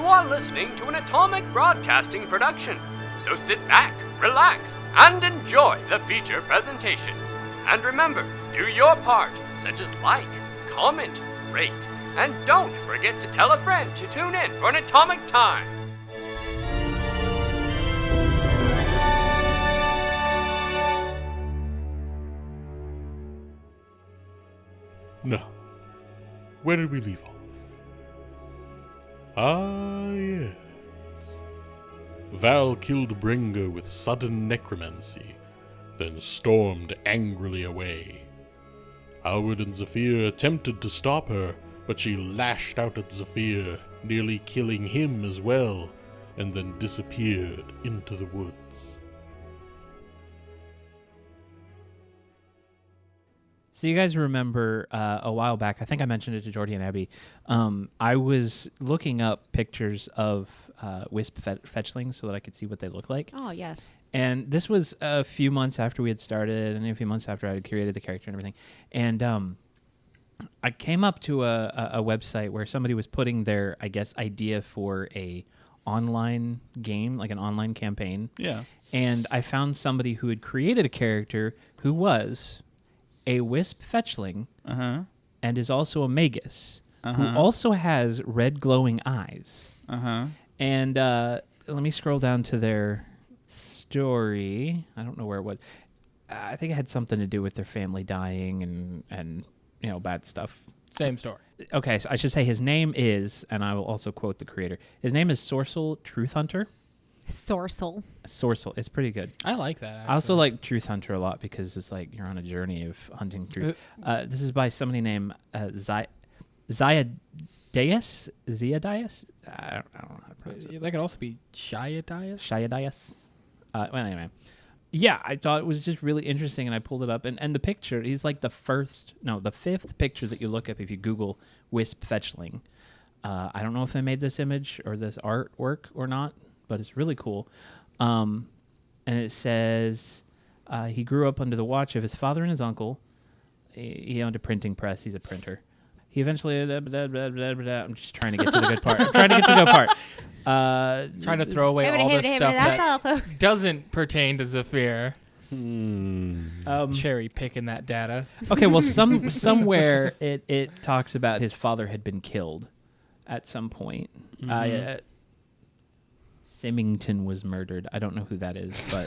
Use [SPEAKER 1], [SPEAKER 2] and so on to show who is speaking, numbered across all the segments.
[SPEAKER 1] You are listening to an Atomic Broadcasting production, so sit back, relax, and enjoy the feature presentation. And remember, do your part, such as like, comment, rate, and don't forget to tell a friend to tune in for an Atomic Time.
[SPEAKER 2] Now, where did we leave off? Ah, yes. Val killed Bringa with sudden necromancy, then stormed angrily away. Alward and Zephyr attempted to stop her, but she lashed out at Zephyr, nearly killing him as well, and then disappeared into the woods.
[SPEAKER 3] So you guys remember a while back, I think I mentioned it to Jordy and Abby, I was looking up pictures of wisp fetchlings so that I could see what they look like.
[SPEAKER 4] Oh, yes.
[SPEAKER 3] And this was a few months after we had started and a few months after I had created the character and everything. And I came up to a website where somebody was putting their, I guess, idea for a online game, like an online campaign.
[SPEAKER 5] Yeah.
[SPEAKER 3] And I found somebody who had created a character who was a wisp fetchling and is also a magus who also has red glowing eyes. And let me scroll down to their story. I don't know where it was. I think it had something to do with their family dying and you know, bad stuff.
[SPEAKER 5] Same story.
[SPEAKER 3] Okay, so I should say his name is, and I will also quote the creator, his name is Sorcel Truth Hunter.
[SPEAKER 4] Sorcel.
[SPEAKER 3] Sorcel. It's pretty good.
[SPEAKER 5] I like that, actually.
[SPEAKER 3] I also like Truth Hunter a lot because it's like you're on a journey of hunting truth. This is by somebody named Ziadias? Ziadias? I don't know how to pronounce it.
[SPEAKER 5] That could also be Shiadias.
[SPEAKER 3] Shiadias? Well, anyway. Yeah, I thought it was just really interesting, and I pulled it up. And the picture, he's like the fifth picture that you look up if you Google Wisp Fetchling. I don't know if they made this image or this artwork or not, but it's really cool. And it says he grew up under the watch of his father and his uncle. He owned a printing press. He's a printer. He eventually... I'm just trying to get to the good part.
[SPEAKER 5] Trying to throw away all the stuff that doesn't pertain to Zephyr. Cherry picking that data.
[SPEAKER 3] Okay, well, somewhere it talks about his father had been killed at some point. Symington was murdered. I don't know who that is, but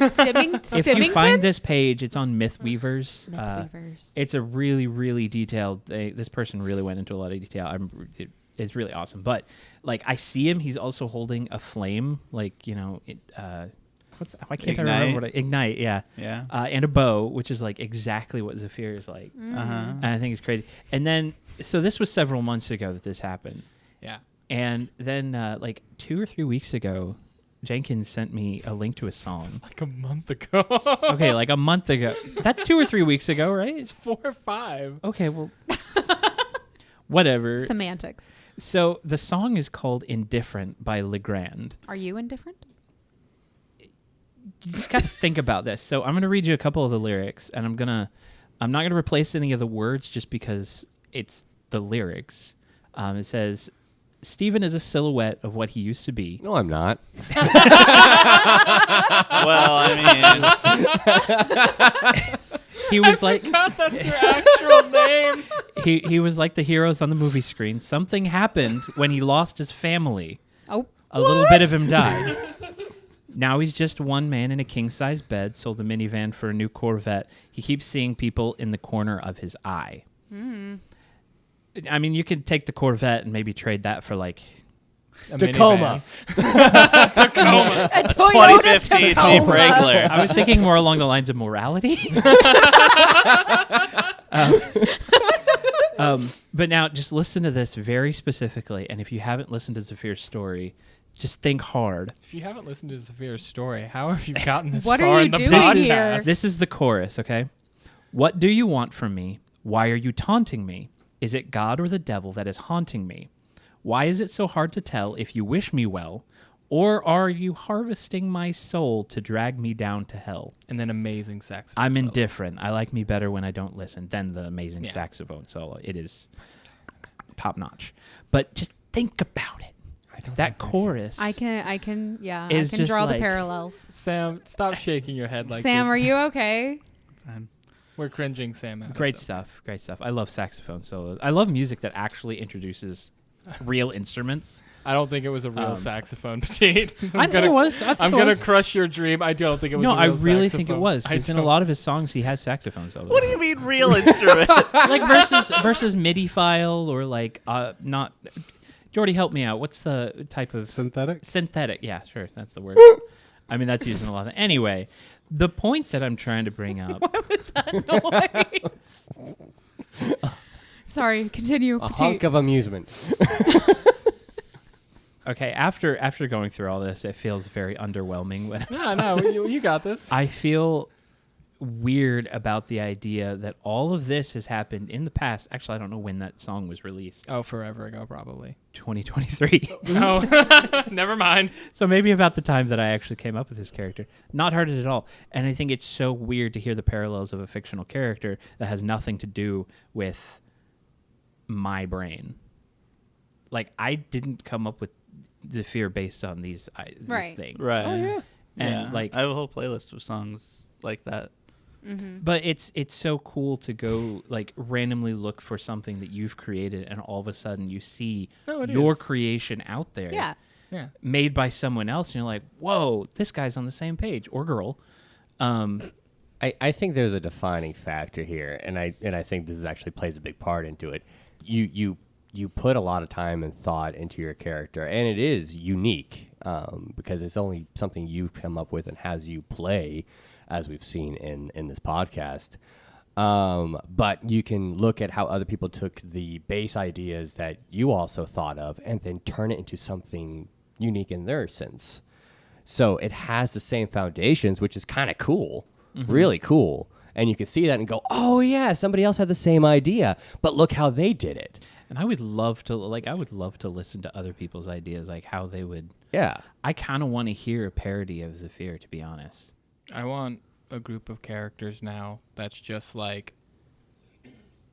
[SPEAKER 3] if you find this page, it's on Mythweavers.
[SPEAKER 4] Mythweavers.
[SPEAKER 3] It's a really, really detailed. This person really went into a lot of detail. It's really awesome. But like, I see him. He's also holding a flame. Like, you know, why can't I remember what ignite? Yeah,
[SPEAKER 5] yeah.
[SPEAKER 3] And a bow, which is like exactly what Zephyr is like. And I think it's crazy. And then, so this was several months ago that this happened.
[SPEAKER 5] Yeah.
[SPEAKER 3] And then, like 2 or 3 weeks ago, Jenkins sent me a link to a song.
[SPEAKER 5] Like a month ago.
[SPEAKER 3] Okay, like a month ago. That's 2 or 3 weeks ago, right?
[SPEAKER 5] It's 4 or 5.
[SPEAKER 3] Okay, well, whatever.
[SPEAKER 4] Semantics.
[SPEAKER 3] So the song is called Indifferent by Legrand.
[SPEAKER 4] Are you indifferent?
[SPEAKER 3] You just got to think about this. So I'm going to read you a couple of the lyrics, and I'm not going to replace any of the words just because it's the lyrics. It says, Stephen is a silhouette of what he used to be.
[SPEAKER 1] No, I'm not.
[SPEAKER 6] Well, I mean...
[SPEAKER 3] He was like...
[SPEAKER 5] I forgot that's your actual name.
[SPEAKER 3] He was like the heroes on the movie screen. Something happened when he lost his family.
[SPEAKER 4] Oh.
[SPEAKER 3] A little bit of him died. Now he's just one man in a king-size bed, sold the minivan for a new Corvette. He keeps seeing people in the corner of his eye. I mean, you could take the Corvette and maybe trade that for, like,
[SPEAKER 1] Tacoma.
[SPEAKER 5] Tacoma.
[SPEAKER 4] A Toyota
[SPEAKER 6] 2015
[SPEAKER 4] Tacoma.
[SPEAKER 6] Jeep Wrangler.
[SPEAKER 3] I was thinking more along the lines of morality. But now, just listen to this very specifically, and if you haven't listened to Zephyr's story, just think hard.
[SPEAKER 5] If you haven't listened to Zephyr's story, how have you gotten this
[SPEAKER 4] What are
[SPEAKER 5] far
[SPEAKER 4] you
[SPEAKER 5] in the
[SPEAKER 4] doing
[SPEAKER 5] podcast?
[SPEAKER 4] here?
[SPEAKER 3] This is the chorus, okay? What do you want from me? Why are you taunting me? Is it God or the devil that is haunting me? Why is it so hard to tell if you wish me well? Or are you harvesting my soul to drag me down to hell?
[SPEAKER 5] And then amazing saxophone
[SPEAKER 3] I'm
[SPEAKER 5] solo.
[SPEAKER 3] indifferent. I like me better when I don't listen than the amazing saxophone solo. It is top notch. But just think about it. That chorus.
[SPEAKER 4] I can
[SPEAKER 3] It's just
[SPEAKER 4] draw the
[SPEAKER 3] like-
[SPEAKER 4] parallels.
[SPEAKER 5] Sam, stop shaking your head like
[SPEAKER 4] Sam,
[SPEAKER 5] that.
[SPEAKER 4] are you okay?
[SPEAKER 5] We're cringing, Sam.
[SPEAKER 3] Great stuff. Great stuff. I love saxophone solos. I love music that actually introduces real instruments.
[SPEAKER 5] I don't think it was a real saxophone, Petite.
[SPEAKER 3] I think it was.
[SPEAKER 5] I'm going to crush your dream. I don't think it was
[SPEAKER 3] No,
[SPEAKER 5] a real
[SPEAKER 3] I really
[SPEAKER 5] saxophone.
[SPEAKER 3] think it was. Because in a lot of his songs, he has saxophone solos.
[SPEAKER 6] What do you mean real instrument?
[SPEAKER 3] Like versus MIDI file or like not. Jordy, help me out. What's the type of
[SPEAKER 7] Synthetic?
[SPEAKER 3] synthetic? Yeah, sure, that's the word. I mean, that's used in a lot of. Anyway, the point that I'm trying to bring up.
[SPEAKER 4] What was that noise? Sorry, continue.
[SPEAKER 8] A
[SPEAKER 4] Petite.
[SPEAKER 8] hunk of amusement.
[SPEAKER 3] Okay, after going through all this, it feels very underwhelming. When
[SPEAKER 5] No, you got this.
[SPEAKER 3] I feel weird about the idea that all of this has happened in the past. Actually, I don't know when that song was released.
[SPEAKER 5] Oh, forever ago, probably.
[SPEAKER 3] 2023.
[SPEAKER 5] No, never mind.
[SPEAKER 3] So maybe about the time that I actually came up with this character. Not heard it at all. And I think it's so weird to hear the parallels of a fictional character that has nothing to do with my brain. Like, I didn't come up with the fear based on these
[SPEAKER 4] Right.
[SPEAKER 3] things.
[SPEAKER 6] Right. Oh, yeah.
[SPEAKER 3] And like,
[SPEAKER 6] I have a whole playlist of songs like that.
[SPEAKER 3] but it's so cool to go like randomly look for something that you've created, and all of a sudden you see your creation out there,
[SPEAKER 4] Yeah.
[SPEAKER 3] made by someone else, and you're like, "Whoa, this guy's on the same page," or girl.
[SPEAKER 8] I think there's a defining factor here, and I think this actually plays a big part into it. You put a lot of time and thought into your character, and it is unique because it's only something you come up with and has you play, as we've seen in this podcast. But you can look at how other people took the base ideas that you also thought of and then turn it into something unique in their sense. So it has the same foundations, which is kind of cool, really cool. And you can see that and go, oh, yeah, somebody else had the same idea, but look how they did it.
[SPEAKER 3] And I would love to listen to other people's ideas, like how they would.
[SPEAKER 8] Yeah.
[SPEAKER 3] I kind of want to hear a parody of Zafir, to be honest.
[SPEAKER 5] I want a group of characters now that's just like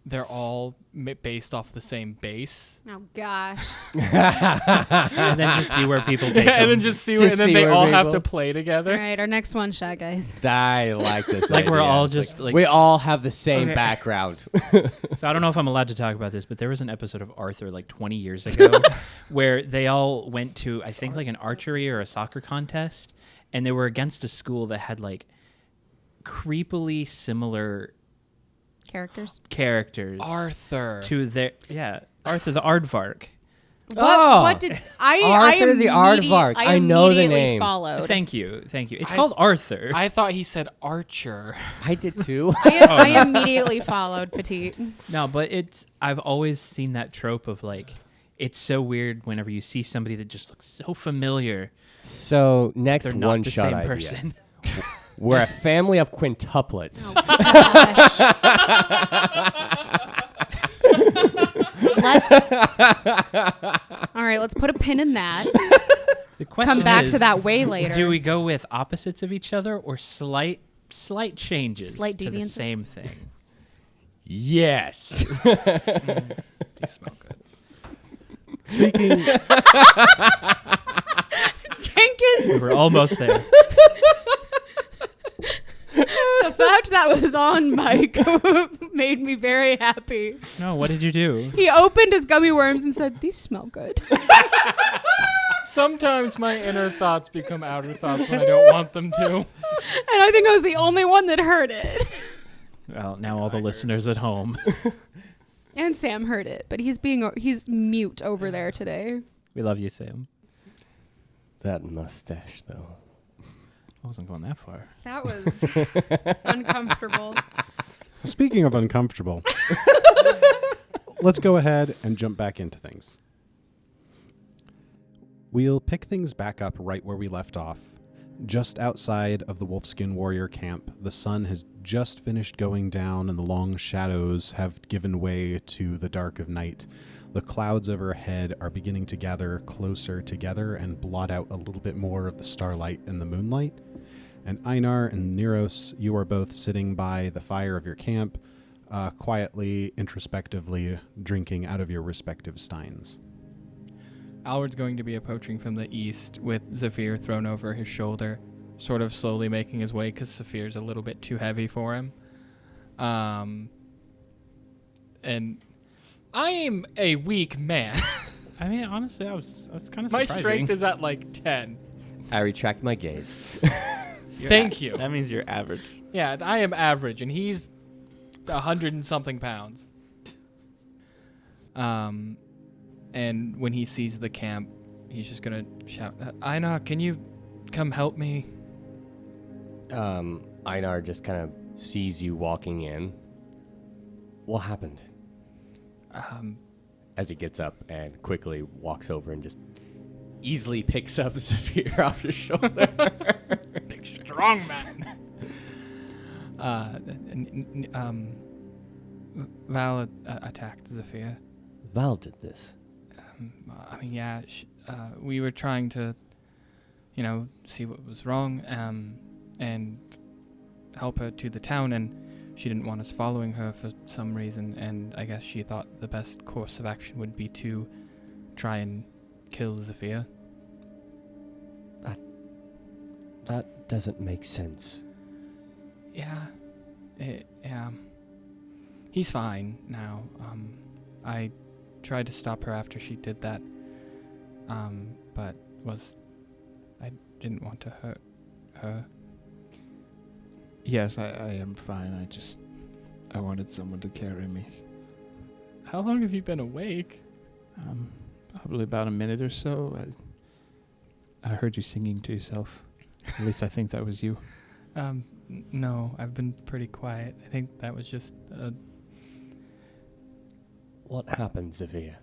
[SPEAKER 5] they're all based off the same base.
[SPEAKER 4] Oh gosh.
[SPEAKER 3] And then just see where people take
[SPEAKER 5] And then
[SPEAKER 3] them.
[SPEAKER 5] just see where, and then they all have to play
[SPEAKER 4] All
[SPEAKER 5] together.
[SPEAKER 4] right, our next one shot, guys.
[SPEAKER 8] I like this.
[SPEAKER 3] Like we're
[SPEAKER 8] idea.
[SPEAKER 3] all
[SPEAKER 8] It's
[SPEAKER 3] just like
[SPEAKER 8] we all have the same
[SPEAKER 3] Okay.
[SPEAKER 8] background.
[SPEAKER 3] So I don't know if I'm allowed to talk about this, but there was an episode of Arthur like 20 years ago where they all went to, I think, like an archery or a soccer contest, and they were against a school that had like creepily similar
[SPEAKER 4] Characters.
[SPEAKER 5] Arthur.
[SPEAKER 3] to their Arthur the Aardvark.
[SPEAKER 4] What did I?
[SPEAKER 8] Arthur the Aardvark. I know the
[SPEAKER 4] immediately
[SPEAKER 8] name.
[SPEAKER 4] Followed.
[SPEAKER 3] Thank you. It's called Arthur.
[SPEAKER 5] I thought he said Archer.
[SPEAKER 8] I did too.
[SPEAKER 4] I immediately followed Petite.
[SPEAKER 3] No, but I've always seen that trope of like, it's so weird whenever you see somebody that just looks so familiar.
[SPEAKER 8] So next
[SPEAKER 3] They're not
[SPEAKER 8] one
[SPEAKER 3] the
[SPEAKER 8] shot
[SPEAKER 3] same
[SPEAKER 8] idea.
[SPEAKER 3] person.
[SPEAKER 8] We're a family of quintuplets.
[SPEAKER 4] All right, let's put a pin in that.
[SPEAKER 3] The question
[SPEAKER 4] Come back
[SPEAKER 3] is,
[SPEAKER 4] to that way later.
[SPEAKER 3] do we go with opposites of each other or slight changes
[SPEAKER 4] Slight
[SPEAKER 3] to the
[SPEAKER 4] deviances?
[SPEAKER 3] same thing?
[SPEAKER 8] Yes.
[SPEAKER 5] They smell good.
[SPEAKER 7] Speaking
[SPEAKER 4] Jenkins,
[SPEAKER 3] We're almost there.
[SPEAKER 4] the fact that was on mic made me very happy.
[SPEAKER 3] No, what did you do?
[SPEAKER 4] He opened his gummy worms and said, "These smell good."
[SPEAKER 5] Sometimes my inner thoughts become outer thoughts when I don't want them to.
[SPEAKER 4] And I think I was the only one that heard it.
[SPEAKER 3] Well, now all the listeners at home.
[SPEAKER 4] And Sam heard it, but he's mute over there today.
[SPEAKER 3] We love you, Sam.
[SPEAKER 8] That mustache, though.
[SPEAKER 3] I wasn't going that far.
[SPEAKER 4] That was uncomfortable.
[SPEAKER 7] speaking of uncomfortable, let's go ahead and jump back into things. We'll pick things back up right where we left off. Just outside of the Wolfskin Warrior camp, the sun has just finished going down and the long shadows have given way to the dark of night. The clouds overhead are beginning to gather closer together and blot out a little bit more of the starlight and the moonlight. And Einar and Neros, you are both sitting by the fire of your camp, quietly, introspectively drinking out of your respective steins.
[SPEAKER 5] Alward's going to be approaching from the east with Zephyr thrown over his shoulder, sort of slowly making his way because Zephyr's a little bit too heavy for him. And I am a weak man.
[SPEAKER 3] I mean, honestly, I was kind of
[SPEAKER 5] My
[SPEAKER 3] surprising.
[SPEAKER 5] strength is at like 10.
[SPEAKER 8] I retract my gaze.
[SPEAKER 5] Thank you.
[SPEAKER 6] That means you're average.
[SPEAKER 5] Yeah, I am average, and he's 100 and something pounds. And when he sees the camp, he's just gonna shout, Einar, can you come help me?
[SPEAKER 8] Einar just kind of sees you walking in. What happened? As he gets up and quickly walks over and just easily picks up Zephyr off his shoulder.
[SPEAKER 5] Big strong man. Val attacked Zephyr.
[SPEAKER 8] Val did this.
[SPEAKER 5] I mean, yeah, we were trying to, see what was wrong, and help her to the town, and she didn't want us following her for some reason, and I guess she thought the best course of action would be to try and kill Zephyr.
[SPEAKER 8] That doesn't make sense.
[SPEAKER 5] Yeah. He's fine now. I tried to stop her after she did that, but I didn't want to hurt her.
[SPEAKER 3] Yes, I am fine. I wanted someone to carry me.
[SPEAKER 5] How long have you been awake?
[SPEAKER 3] Probably about a minute or so. I heard you singing to yourself. At least I think that was you.
[SPEAKER 5] No, I've been pretty quiet. I think that was just
[SPEAKER 8] What happened, Zephyr?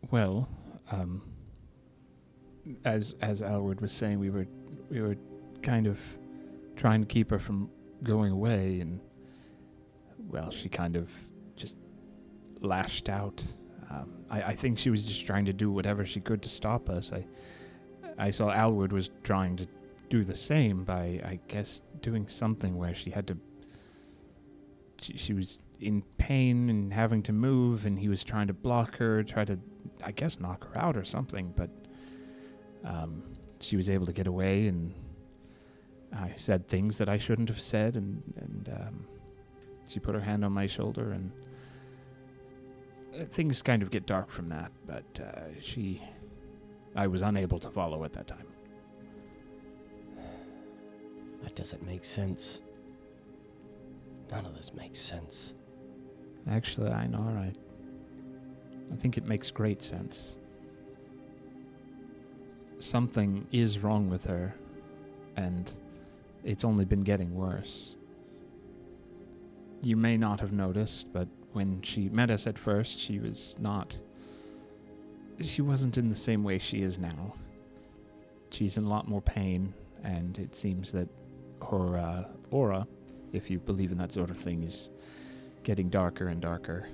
[SPEAKER 3] Well, as Alward was saying, we were kind of trying to keep her from going away, and well, she kind of just lashed out. I think she was just trying to do whatever she could to stop us. I saw Alward was trying to do the same by, I guess, doing something where she had to. She was in pain and having to move, and he was trying to block her, try to, I guess, knock her out or something. But she was able to get away, and I said things that I shouldn't have said, and she put her hand on my shoulder, and things kind of get dark from that. But I was unable to follow at that time.
[SPEAKER 8] That doesn't make sense. None of this makes sense.
[SPEAKER 3] Actually, I know, I think it makes great sense. Something is wrong with her, and it's only been getting worse. You may not have noticed, but when she met us at first, she wasn't in the same way she is now. She's in a lot more pain, and it seems that her aura, if you believe in that sort of thing, is getting darker and darker.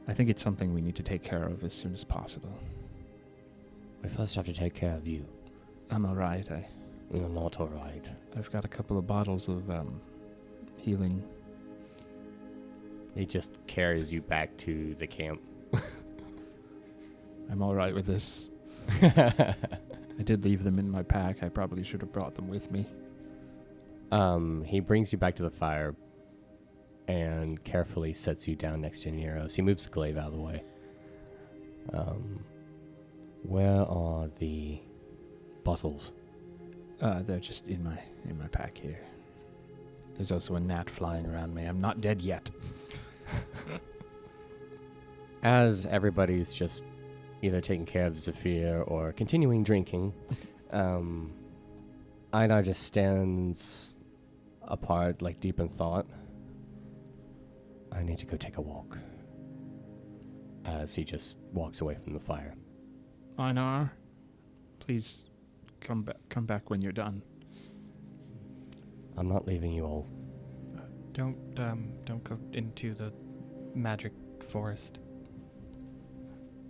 [SPEAKER 3] I think it's something we need to take care of as soon as possible.
[SPEAKER 8] We first have to take care of you.
[SPEAKER 3] I'm alright.
[SPEAKER 8] You're not alright.
[SPEAKER 3] I've got a couple of bottles of healing.
[SPEAKER 8] He just carries you back to the camp.
[SPEAKER 3] I'm alright with this. I did leave them in my pack. I probably should have brought them with me.
[SPEAKER 8] He brings you back to the fire and carefully sets you down next to Nero. So he moves the glaive out of the way. Where are the bottles?
[SPEAKER 3] They're just in my pack here. There's also a gnat flying around me. I'm not dead yet.
[SPEAKER 8] As everybody's just either taking care of Zephyr or continuing drinking, Einar just stands apart, like deep in thought. I need to go take a walk. As he just walks away from the fire.
[SPEAKER 3] Einar, please come back when you're done.
[SPEAKER 8] I'm not leaving you all.
[SPEAKER 5] Don't go into the magic forest.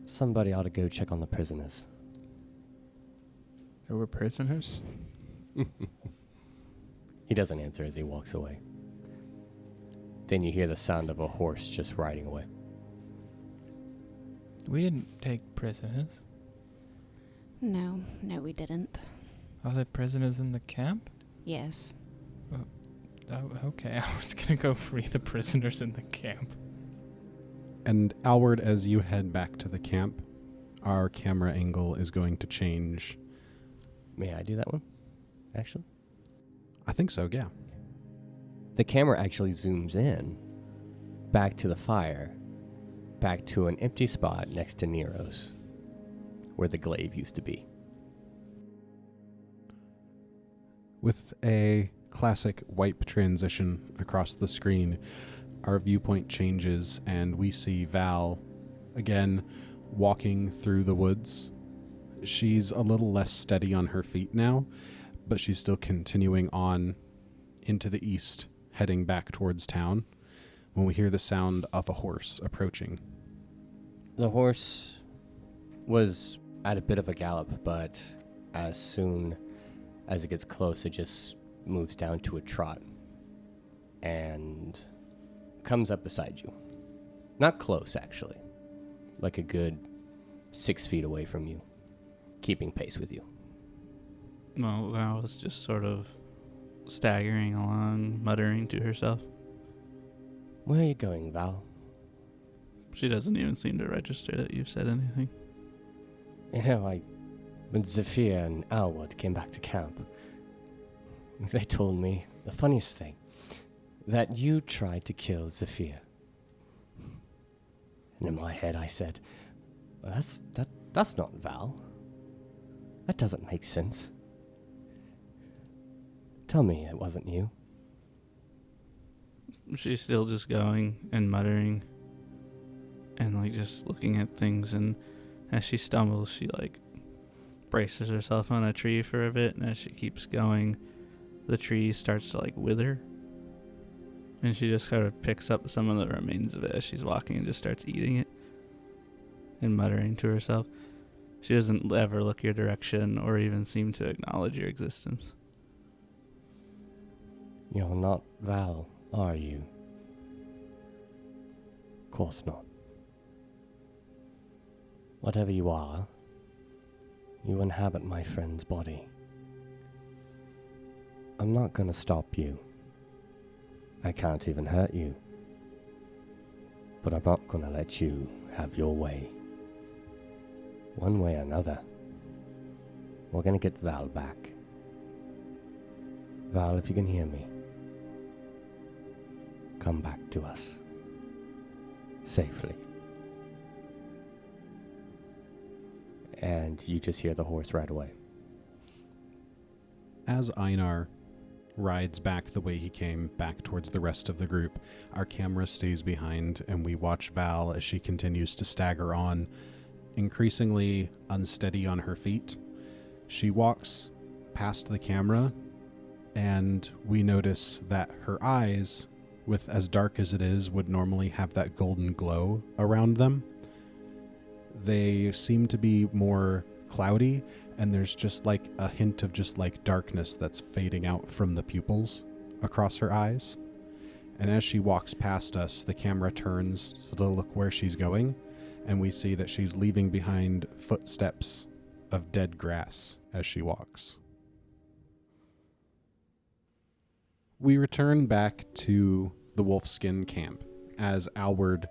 [SPEAKER 8] Somebody ought to go check on the prisoners.
[SPEAKER 3] There were prisoners?
[SPEAKER 8] He doesn't answer as he walks away. Then you hear the sound of a horse just riding away.
[SPEAKER 5] We didn't take prisoners.
[SPEAKER 4] No, we didn't.
[SPEAKER 5] Are there prisoners in the camp?
[SPEAKER 4] Yes.
[SPEAKER 5] Oh, okay. I was gonna go free the prisoners in the camp.
[SPEAKER 7] And Alward, as you head back to the camp, our camera angle is going to change.
[SPEAKER 8] May I do that one? Actually,
[SPEAKER 7] I think so, yeah.
[SPEAKER 8] the camera actually zooms in, back to the fire, back to an empty spot next to Nero's, where the glaive used to be.
[SPEAKER 7] With a classic wipe transition across the screen, our viewpoint changes and we see Val again walking through the woods. She's a little less steady on her feet now, but she's still continuing on into the east, heading back towards town, when we hear the sound of a horse approaching.
[SPEAKER 8] The horse was at a bit of a gallop, but as soon as it gets close, it just moves down to a trot and comes up beside you. Not close, actually. Like a good 6 feet away from you, keeping pace with you.
[SPEAKER 6] Well, Val was just sort of staggering along, muttering to herself.
[SPEAKER 8] Where are you going, Val?
[SPEAKER 6] She doesn't even seem to register that you've said anything.
[SPEAKER 8] You know, when Zephyr and Alwood came back to camp, they told me the funniest thing, that you tried to kill Zephyr. And in my head I said, well, that's not Val. That doesn't make sense. Tell me it wasn't you.
[SPEAKER 6] She's still just going and muttering and like just looking at things, and as she stumbles she like braces herself on a tree for a bit, and as she keeps going the tree starts to like wither, and she just kind of picks up some of the remains of it as she's walking and just starts eating it and muttering to herself. She doesn't ever look your direction or even seem to acknowledge your existence.
[SPEAKER 8] You're not Val, are you? Of course not. Whatever you are, you inhabit my friend's body. I'm not gonna stop you. I can't even hurt you. But I'm not gonna let you have your way. One way or another, we're gonna get Val back. Val, if you can hear me, come back to us. Safely. And you just hear the horse right away.
[SPEAKER 7] As Einar rides back the way he came, back towards the rest of the group, our camera stays behind and we watch Val as she continues to stagger on, increasingly unsteady on her feet. She walks past the camera and we notice that her eyes, with as dark as it is, would normally have that golden glow around them. They seem to be more cloudy, and there's just like a hint of just like darkness that's fading out from the pupils across her eyes. And as she walks past us, the camera turns to look where she's going, and we see that she's leaving behind footsteps of dead grass as she walks. We return back to the Wolfskin camp. As Alward,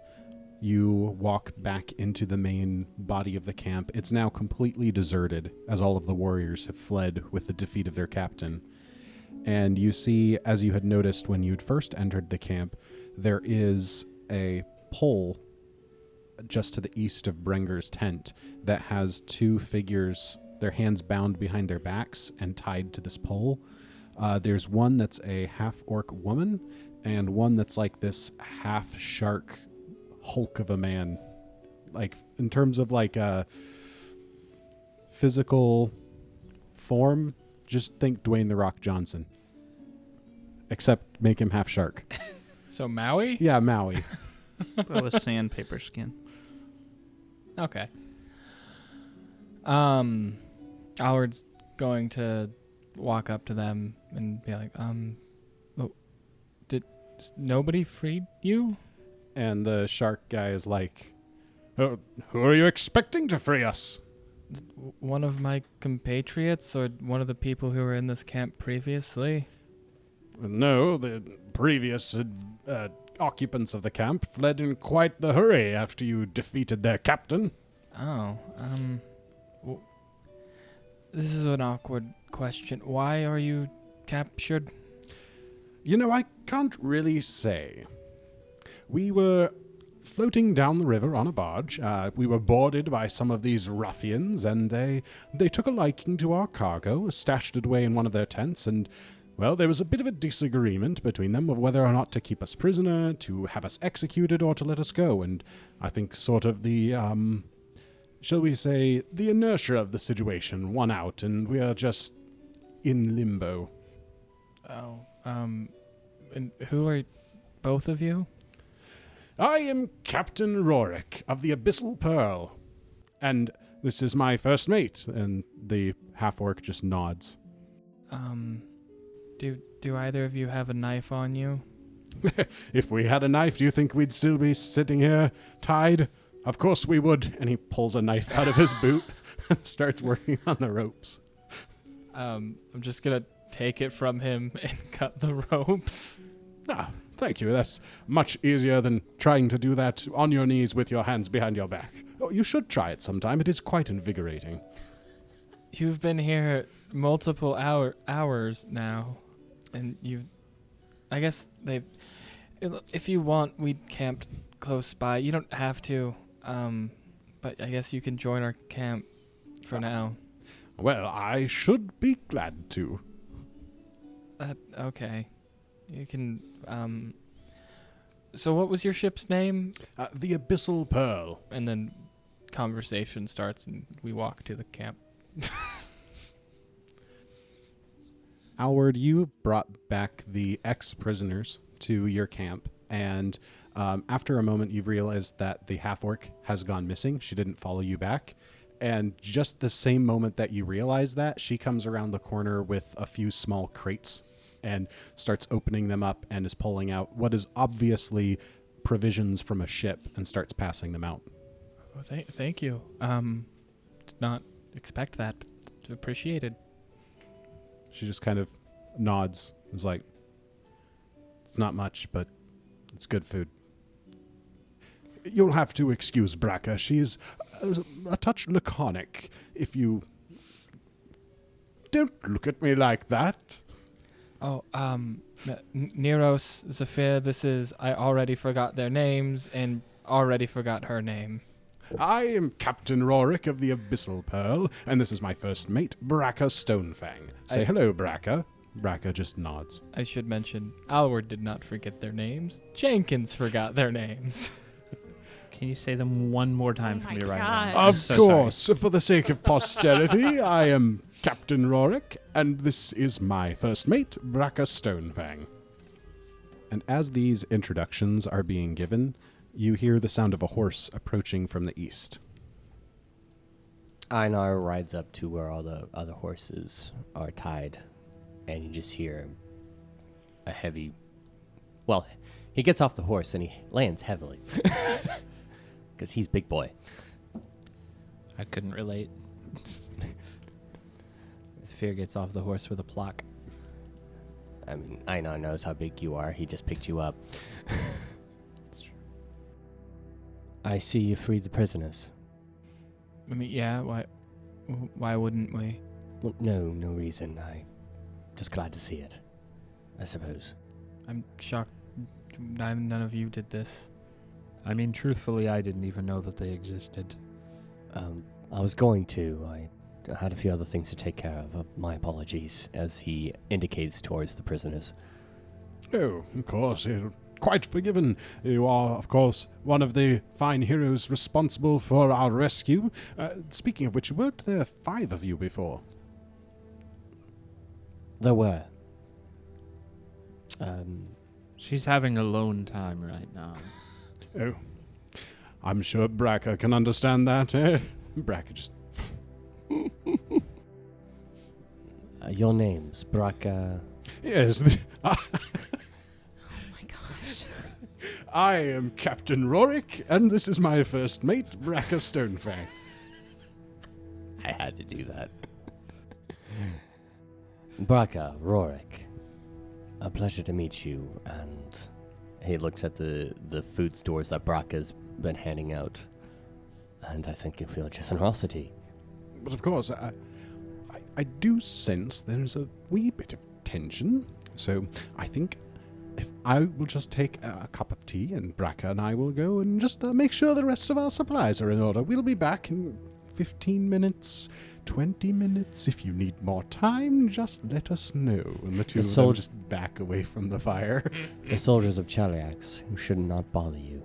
[SPEAKER 7] you walk back into the main body of the camp. It's now completely deserted, as all of the warriors have fled with the defeat of their captain. And you see, as you had noticed when you'd first entered the camp, there is a pole just to the east of Brenger's tent that has two figures, their hands bound behind their backs and tied to this pole. There's one that's a half-orc woman, and one that's like this half-shark hulk of a man. Like, in terms of like a physical form, just think Dwayne "The Rock" Johnson. Except make him half shark.
[SPEAKER 5] So Maui?
[SPEAKER 7] Yeah, Maui.
[SPEAKER 6] But with sandpaper skin.
[SPEAKER 5] Okay. Alward's going to walk up to them and be like, did nobody freed you?
[SPEAKER 7] And the shark guy is like, Who are you expecting to free us?
[SPEAKER 5] One of my compatriots or one of the people who were in this camp previously?
[SPEAKER 7] No, the previous occupants of the camp fled in quite the hurry after you defeated their captain.
[SPEAKER 5] Oh, this is an awkward question. Why are you captured?
[SPEAKER 7] You know, I can't really say. We were floating down the river on a barge. We were boarded by some of these ruffians, and they took a liking to our cargo, stashed it away in one of their tents, and, well, there was a bit of a disagreement between them of whether or not to keep us prisoner, to have us executed, or to let us go, and I think sort of the, shall we say, the inertia of the situation won out, and we are just in limbo.
[SPEAKER 5] Oh, and who are both of you?
[SPEAKER 7] I am Captain Rorik of the Abyssal Pearl, and this is my first mate, and the half-orc just nods.
[SPEAKER 5] Do either of you have a knife on you?
[SPEAKER 7] If we had a knife, do you think we'd still be sitting here tied? Of course we would. And he pulls a knife out of his boot and starts working on the ropes.
[SPEAKER 5] I'm just gonna take it from him and cut the ropes.
[SPEAKER 7] Ah, thank you. That's much easier than trying to do that on your knees with your hands behind your back. Oh, you should try it sometime. It is quite invigorating.
[SPEAKER 5] You've been here multiple hours now, and I guess if you want, we camped close by. You don't have to, but I guess you can join our camp for now.
[SPEAKER 7] Well, I should be glad to.
[SPEAKER 5] Okay. You can, so what was your ship's name?
[SPEAKER 7] The Abyssal Pearl.
[SPEAKER 5] And then conversation starts and we walk to the camp.
[SPEAKER 7] Alward, you brought back the ex-prisoners to your camp, and after a moment you've realized that the half-orc has gone missing. She didn't follow you back. And just the same moment that you realize that, she comes around the corner with a few small crates and starts opening them up and is pulling out what is obviously provisions from a ship and starts passing them out.
[SPEAKER 5] Well, thank you. Did not expect that. Appreciated.
[SPEAKER 7] She just kind of nods. Is like, it's not much, but it's good food. You'll have to excuse Braca. She's a touch laconic. If you... Don't look at me like that.
[SPEAKER 5] Oh, Neros, Zephyr, I already forgot their names and already forgot her name.
[SPEAKER 7] I am Captain Rorik of the Abyssal Pearl, and this is my first mate, Braca Stonefang. Say hello, Braca. Braca just nods.
[SPEAKER 5] I should mention, Alward did not forget their names. Jenkins forgot their names.
[SPEAKER 3] Can you say them one more time for me to write down?
[SPEAKER 7] Of course. For the sake of posterity, I am Captain Rorik, and this is my first mate, Braca Stonefang. And as these introductions are being given, you hear the sound of a horse approaching from the east.
[SPEAKER 8] Einar rides up to where all the other horses are tied, and you just hear a heavy... Well, he gets off the horse and he lands heavily. Because he's big boy.
[SPEAKER 3] I couldn't relate. Zephyr gets off the horse with a pluck.
[SPEAKER 8] I mean, Einar knows how big you are. He just picked you up. I see you freed the prisoners.
[SPEAKER 5] I mean, yeah, why wouldn't we?
[SPEAKER 8] Well, no reason. I'm just glad to see it, I suppose.
[SPEAKER 5] I'm shocked none of you did this.
[SPEAKER 3] I mean, truthfully, I didn't even know that they existed.
[SPEAKER 8] I was going to. I had a few other things to take care of. My apologies, as he indicates towards the prisoners.
[SPEAKER 7] Oh, of course, you're quite forgiven. You are, of course, one of the fine heroes responsible for our rescue. Speaking of which, weren't there 5 of you before?
[SPEAKER 8] There were.
[SPEAKER 3] She's having a lone time right now.
[SPEAKER 7] Oh, I'm sure Braca can understand that, eh? Braca just...
[SPEAKER 8] Your name's Braca...
[SPEAKER 7] Yes.
[SPEAKER 4] Oh my gosh.
[SPEAKER 7] I am Captain Rorik, and this is my first mate, Bracca Stonefang.
[SPEAKER 8] I had to do that. Bracca, Rorik, a pleasure to meet you. And he looks at the food stores that Bracca's been handing out. And I thank you for your generosity.
[SPEAKER 7] But of course, I do sense there's a wee bit of tension. So I think if I will just take a cup of tea, and Bracca and I will go and just make sure the rest of our supplies are in order. We'll be back in 15 minutes, 20 minutes. If you need more time, just let us know. And the two of them just back away from the fire.
[SPEAKER 8] The soldiers of Chaliax, who should not bother you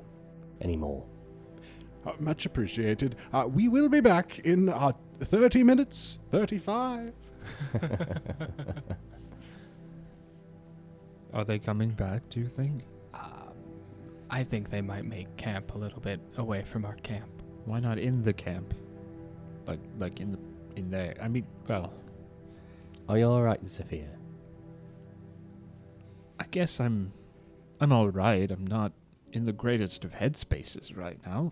[SPEAKER 8] anymore.
[SPEAKER 7] Much appreciated. We will be back in 30 minutes, 35.
[SPEAKER 9] Are they coming back, do you think?
[SPEAKER 5] I think they might make camp a little bit away from our camp.
[SPEAKER 9] Why not in the camp? Like in there. I mean, well,
[SPEAKER 8] Are you alright, Zephyr?
[SPEAKER 9] I guess I'm alright. I'm not in the greatest of headspaces right now.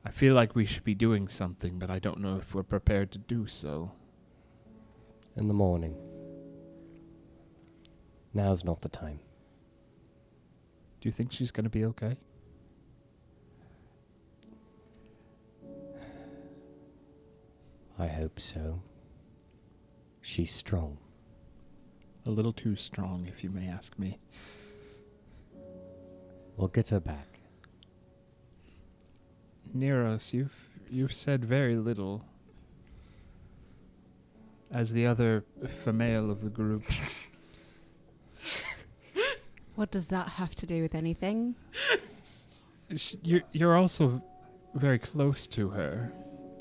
[SPEAKER 9] I feel like we should be doing something, but I don't know if we're prepared to do so.
[SPEAKER 8] In the morning. Now's not the time.
[SPEAKER 9] Do you think she's going to be okay?
[SPEAKER 8] I hope so. She's strong.
[SPEAKER 9] A little too strong, if you may ask me.
[SPEAKER 8] We'll get her back.
[SPEAKER 9] Neros, you've said very little. As the other female of the group.
[SPEAKER 4] What does that have to do with anything?
[SPEAKER 9] You're also very close to her.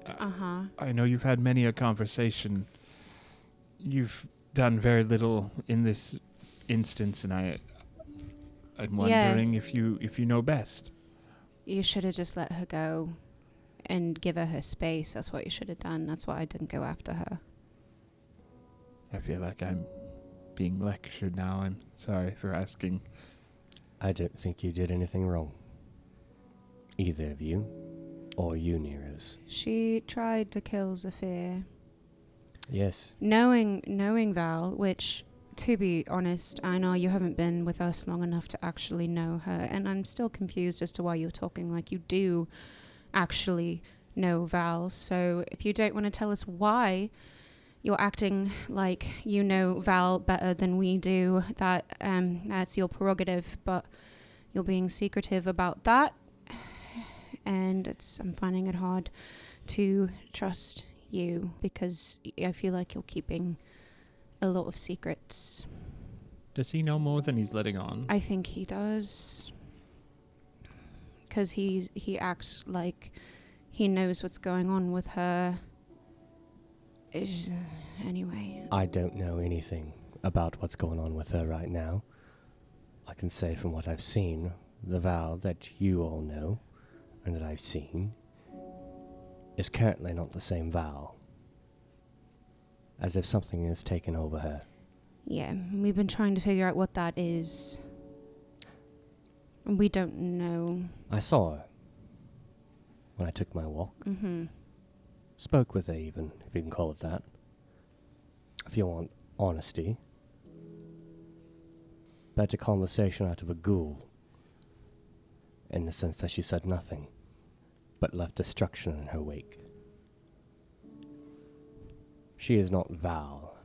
[SPEAKER 4] Uh-huh.
[SPEAKER 9] I know you've had many a conversation. You've done very little in this instance, and I'm wondering if you know best.
[SPEAKER 4] You should have just let her go and give her space. That's what you should have done. That's why I didn't go after her.
[SPEAKER 9] I feel like I'm being lectured now. I'm sorry for asking.
[SPEAKER 8] I don't think you did anything wrong. Either of you, or you, Neros.
[SPEAKER 4] She tried to kill Zephyr.
[SPEAKER 8] Yes.
[SPEAKER 4] Knowing Val, which, to be honest, I know you haven't been with us long enough to actually know her, and I'm still confused as to why you're talking like you do actually know Val. So if you don't want to tell us why you're acting like you know Val better than we do, that's your prerogative, but you're being secretive about that, and I'm finding it hard to trust you because I feel like you're keeping a lot of secrets.
[SPEAKER 9] Does he know more than he's letting on?
[SPEAKER 4] I think he does, because he acts like he knows what's going on with her. Anyway.
[SPEAKER 8] I don't know anything about what's going on with her right now. I can say from what I've seen, the Val that you all know, and that I've seen, is currently not the same Val. As if something has taken over her.
[SPEAKER 4] Yeah, we've been trying to figure out what that is. We don't know.
[SPEAKER 8] I saw her when I took my walk.
[SPEAKER 4] Mm-hmm.
[SPEAKER 8] Spoke with her even, if you can call it that. If you want honesty. Better conversation out of a ghoul. In the sense that she said nothing, but left destruction in her wake. She is not Val,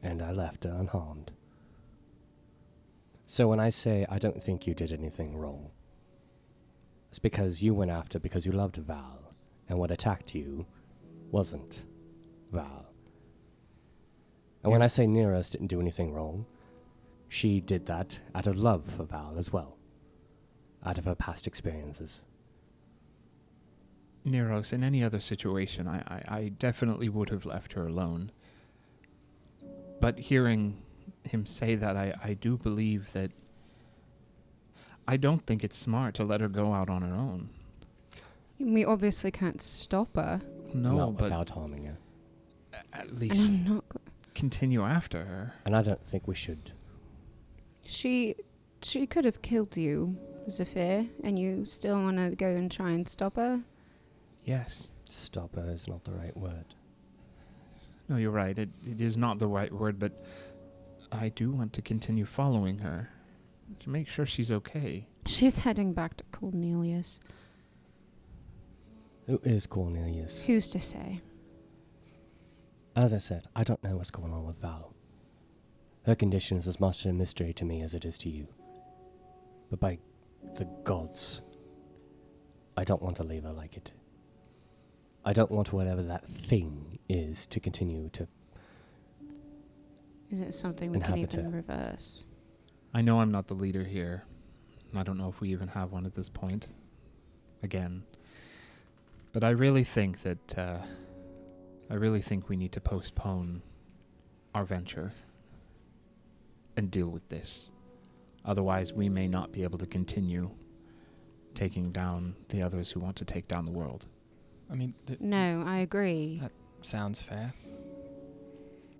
[SPEAKER 8] and I left her unharmed. So when I say I don't think you did anything wrong, it's because you went after because you loved Val. And what attacked you wasn't Val. And when I say Neros didn't do anything wrong, she did that out of love for Val as well. Out of her past experiences.
[SPEAKER 9] Neros, in any other situation, I definitely would have left her alone. But hearing him say that, I do believe that I don't think it's smart to let her go out on her own.
[SPEAKER 4] We obviously can't stop her.
[SPEAKER 9] No,
[SPEAKER 8] Not
[SPEAKER 9] but
[SPEAKER 8] without harming her.
[SPEAKER 9] at least
[SPEAKER 4] And I'm not
[SPEAKER 9] continue after her.
[SPEAKER 8] And I don't think we should.
[SPEAKER 4] She She could have killed you, Zephyr, and you still want to go and try and stop her?
[SPEAKER 9] Yes.
[SPEAKER 8] Stop her is not the right word.
[SPEAKER 9] No, you're right. It is not the right word, but I do want to continue following her to make sure she's okay.
[SPEAKER 4] She's heading back to Cornelius.
[SPEAKER 8] Who is Cornelius?
[SPEAKER 4] Who's to say?
[SPEAKER 8] As I said, I don't know what's going on with Val. Her condition is as much a mystery to me as it is to you. But by the gods, I don't want to leave her like it. I don't want whatever that thing is to continue to
[SPEAKER 4] Is it something we can
[SPEAKER 8] inhabit
[SPEAKER 4] even
[SPEAKER 8] her.
[SPEAKER 4] reverse?
[SPEAKER 9] I know I'm not the leader here. I don't know if we even have one at this point. Again. But I really think that, we need to postpone our venture and deal with this. Otherwise, we may not be able to continue taking down the others who want to take down the world.
[SPEAKER 5] I mean,
[SPEAKER 4] No, I agree.
[SPEAKER 5] sounds fair.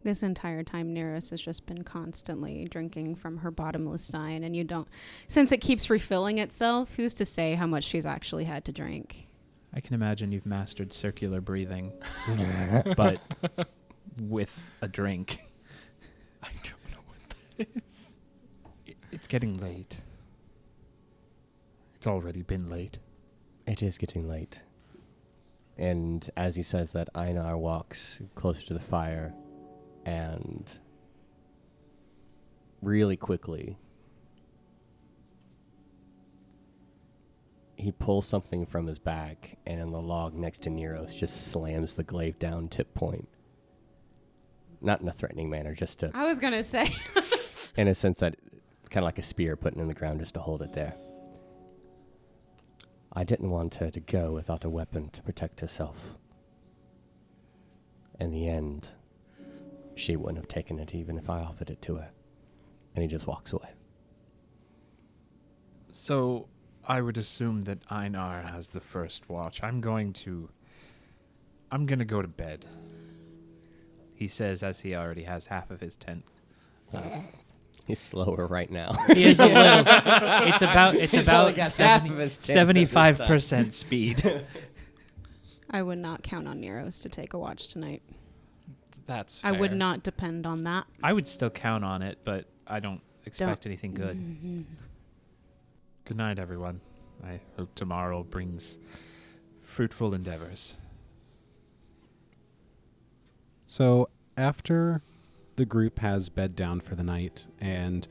[SPEAKER 4] This entire time, Neros has just been constantly drinking from her bottomless stein, and you don't... Since it keeps refilling itself, who's to say how much she's actually had to drink?
[SPEAKER 9] I can imagine you've mastered circular breathing, but with a drink.
[SPEAKER 5] I don't know what that is.
[SPEAKER 9] It's getting late. It's already been late.
[SPEAKER 8] It is getting late. And as he says that, Einar walks closer to the fire and really quickly he pulls something from his bag, and in the log next to Nero's just slams the glaive down tip point. Not in a threatening manner, just to,
[SPEAKER 4] I was going to say...
[SPEAKER 8] in a sense that, kind of like a spear putting in the ground just to hold it there. I didn't want her to go without a weapon to protect herself. In the end, she wouldn't have taken it even if I offered it to her. And he just walks away.
[SPEAKER 9] So, I would assume that Einar has the first watch. I'm going to go to bed. He says as he already has half of his tent.
[SPEAKER 8] He's slower right now.
[SPEAKER 3] He is a little. It's about
[SPEAKER 8] only got half of his tent at this
[SPEAKER 3] 75% speed.
[SPEAKER 4] I would not count on Neros to take a watch tonight.
[SPEAKER 5] That's
[SPEAKER 4] I would
[SPEAKER 5] fair.
[SPEAKER 4] not depend on that.
[SPEAKER 3] I would still count on it, but I don't expect anything good.
[SPEAKER 4] Mm-hmm.
[SPEAKER 9] Good night, everyone. I hope tomorrow brings fruitful endeavors.
[SPEAKER 7] So after the group has bed down for the night and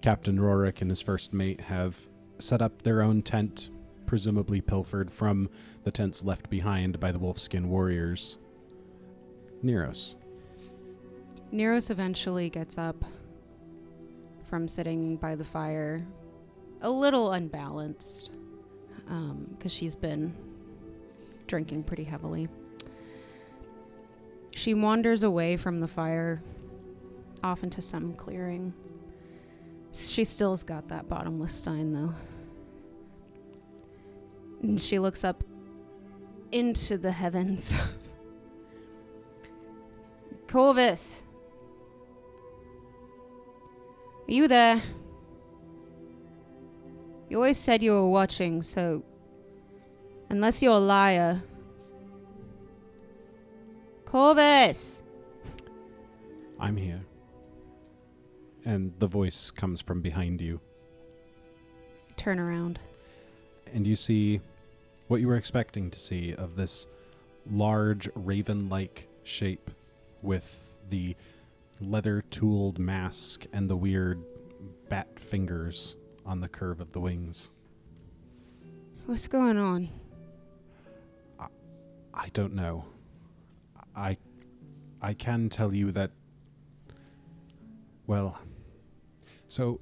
[SPEAKER 7] Captain Rorik and his first mate have set up their own tent, presumably pilfered from the tents left behind by the wolfskin warriors, Neros.
[SPEAKER 4] Neros eventually gets up from sitting by the fire, a little unbalanced, because she's been drinking pretty heavily. She wanders away from the fire, off into some clearing. She still's got that bottomless stein, though. And she looks up into the heavens. Corvus! Are you there? You always said you were watching, so... Unless you're a liar... Corvus!
[SPEAKER 7] I'm here. And the voice comes from behind you.
[SPEAKER 4] Turn around.
[SPEAKER 7] And you see what you were expecting to see of this large raven-like shape with the leather-tooled mask and the weird bat fingers on the curve of the wings.
[SPEAKER 4] What's going on?
[SPEAKER 7] I don't know. I can tell you that, well, so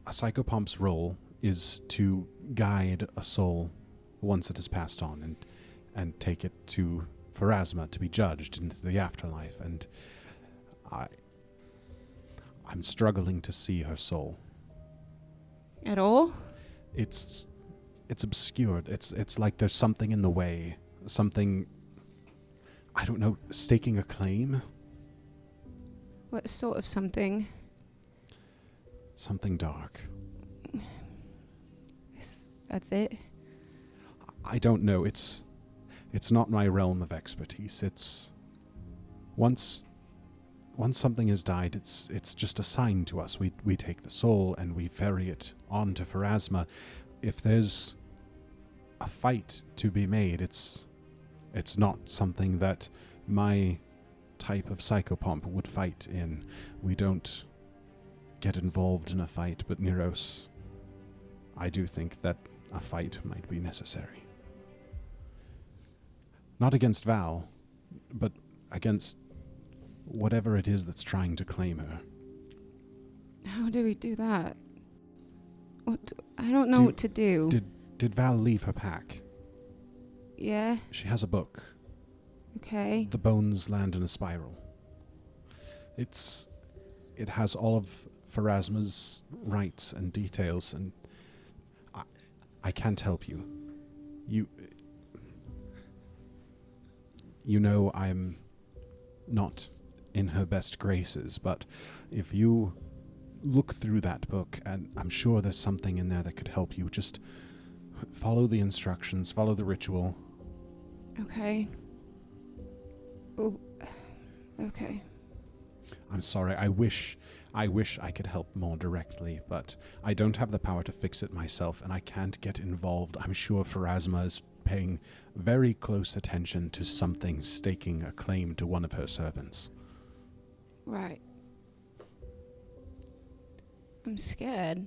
[SPEAKER 7] a psychopomp's role is to guide a soul once it has passed on and take it to Pharasma to be judged into the afterlife, and I'm struggling to see her soul.
[SPEAKER 4] At all?
[SPEAKER 7] It's obscured. It's like there's something in the way. Something, I don't know, staking a claim?
[SPEAKER 4] What sort of something?
[SPEAKER 7] Something dark.
[SPEAKER 4] That's it?
[SPEAKER 7] I don't know. It's not my realm of expertise. It's once something has died, it's just a sign to us. We take the soul and we ferry it on to Pharasma. If there's a fight to be made, it's not something that my type of psychopomp would fight in. We don't get involved in a fight, but Neros, I do think that a fight might be necessary. Not against Val, but against whatever it is that's trying to claim her.
[SPEAKER 4] How do we do that? I don't know what to do.
[SPEAKER 7] Did Val leave her pack?
[SPEAKER 4] Yeah.
[SPEAKER 7] She has a book.
[SPEAKER 4] Okay.
[SPEAKER 7] The Bones Land in a Spiral. It has all of Pharasma's rights and details, and I can't help you. You know I'm not in her best graces, but if you look through that book, and I'm sure there's something in there that could help you, just follow the instructions, follow the ritual.
[SPEAKER 4] Okay. Oh, okay.
[SPEAKER 7] I'm sorry, I wish I could help more directly, but I don't have the power to fix it myself, and I can't get involved. I'm sure Pharasma is paying very close attention to something staking a claim to one of her servants.
[SPEAKER 4] Right. I'm scared.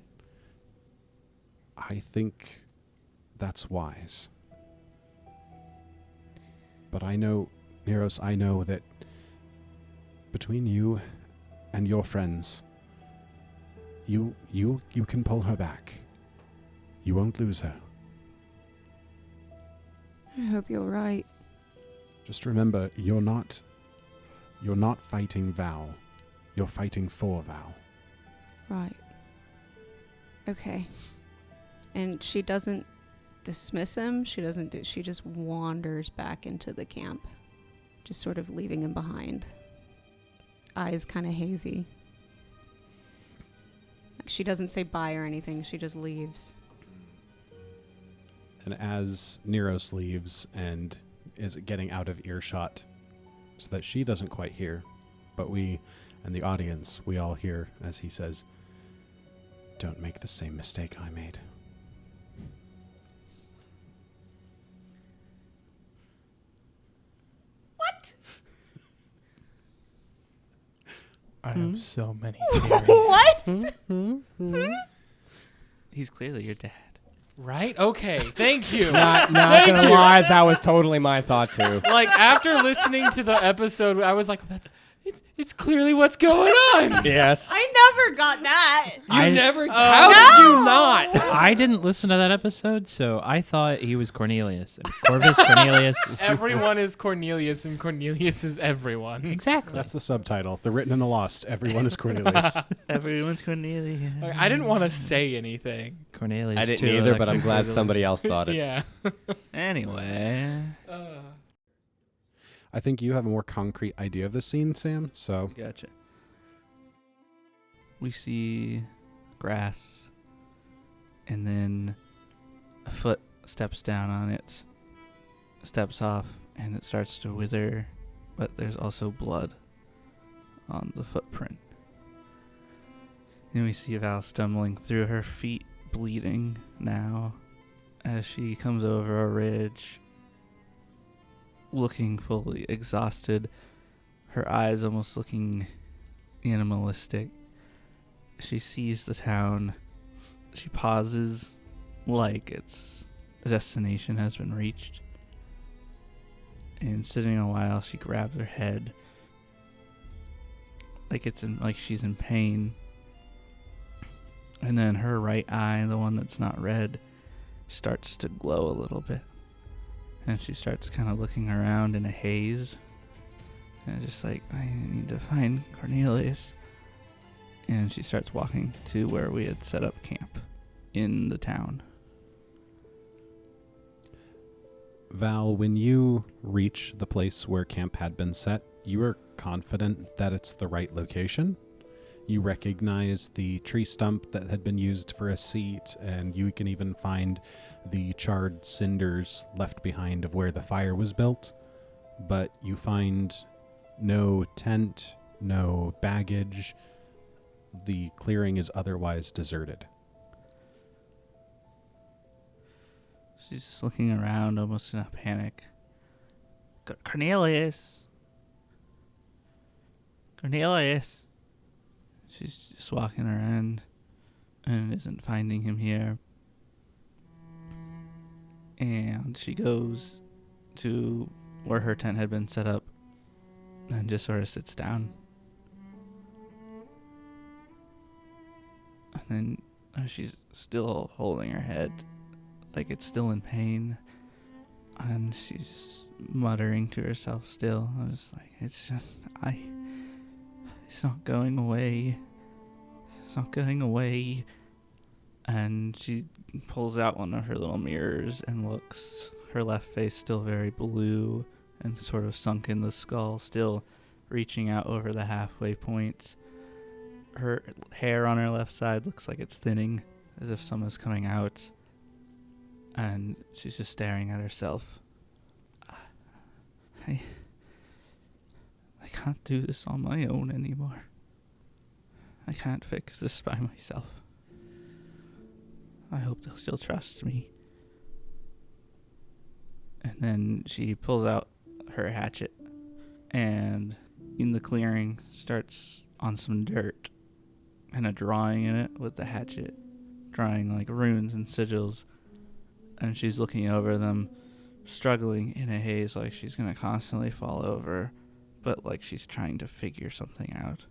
[SPEAKER 7] I think that's wise. But I know, Neros, I know that between you and your friends, you can pull her back. You won't lose her.
[SPEAKER 4] I hope you're right.
[SPEAKER 7] Just remember, you're not fighting Val. You're fighting for Val.
[SPEAKER 4] Right. Okay. And she doesn't dismiss him. She doesn't. She just wanders back into the camp, just sort of leaving him behind. Eyes kind of hazy. She doesn't say bye or anything. She just leaves.
[SPEAKER 7] And as Neros leaves and is getting out of earshot so that she doesn't quite hear, but we and the audience, we all hear as he says, "Don't make the same mistake I made."
[SPEAKER 4] What?
[SPEAKER 5] I have so many theories.
[SPEAKER 4] What?
[SPEAKER 6] He's clearly your dad.
[SPEAKER 5] Right? Okay. Thank you.
[SPEAKER 8] Not
[SPEAKER 5] Thank
[SPEAKER 8] gonna
[SPEAKER 5] you.
[SPEAKER 8] lie, that was totally my thought too.
[SPEAKER 5] Like after listening to the episode, I was like, it's clearly what's going on.
[SPEAKER 8] Yes.
[SPEAKER 4] I never got that.
[SPEAKER 3] I
[SPEAKER 8] never.
[SPEAKER 5] How
[SPEAKER 8] did you not?
[SPEAKER 3] I didn't listen to that episode, so I thought he was Cornelius. Corvus Cornelius.
[SPEAKER 5] Everyone is Cornelius, and Cornelius is everyone.
[SPEAKER 3] Exactly.
[SPEAKER 7] That's the subtitle. The Written and the Lost. Everyone is Cornelius.
[SPEAKER 6] Everyone's Cornelia.
[SPEAKER 5] Like, I didn't want to say anything.
[SPEAKER 3] Cornelius.
[SPEAKER 8] I didn't
[SPEAKER 3] too,
[SPEAKER 8] either, but I'm
[SPEAKER 3] electric
[SPEAKER 8] glad
[SPEAKER 3] boogaloo.
[SPEAKER 8] somebody else thought it.
[SPEAKER 5] Yeah.
[SPEAKER 6] Anyway.
[SPEAKER 7] I think you have a more concrete idea of the scene, Sam, so...
[SPEAKER 6] Gotcha. We see grass, and then a foot steps down on it, steps off, and it starts to wither, but there's also blood on the footprint. Then we see Val stumbling through, her feet bleeding now as she comes over a ridge, looking fully exhausted, her eyes almost looking animalistic. She sees the town. She pauses like its destination has been reached. And sitting a while, she grabs her head like she's in pain. And then her right eye, the one that's not red, starts to glow a little bit. And she starts kind of looking around in a haze. And just like, I need to find Cornelius. And she starts walking to where we had set up camp in the town.
[SPEAKER 7] Val, when you reach the place where camp had been set, you are confident that it's the right location. You recognize the tree stump that had been used for a seat, and you can even find the charred cinders left behind of where the fire was built. But you find no tent, no baggage. The clearing is otherwise deserted.
[SPEAKER 6] She's just looking around, almost in a panic. Cornelius! Cornelius! She's just walking around and isn't finding him here. And she goes to where her tent had been set up and just sort of sits down. And then she's still holding her head like it's still in pain. And she's just muttering to herself still. I was just like, it's not going away. It's not going away. And she pulls out one of her little mirrors and looks. Her left face still very blue and sort of sunk in the skull, still reaching out over the halfway point. Her hair on her left side looks like it's thinning, as if someone's coming out. And she's just staring at herself. I can't do this on my own anymore. I can't fix this by myself. I hope they'll still trust me. And then she pulls out her hatchet and in the clearing starts on some dirt, kind of drawing in it with the hatchet, drawing like runes and sigils. And she's looking over them, struggling in a haze like she's going to constantly fall over, but like she's trying to figure something out.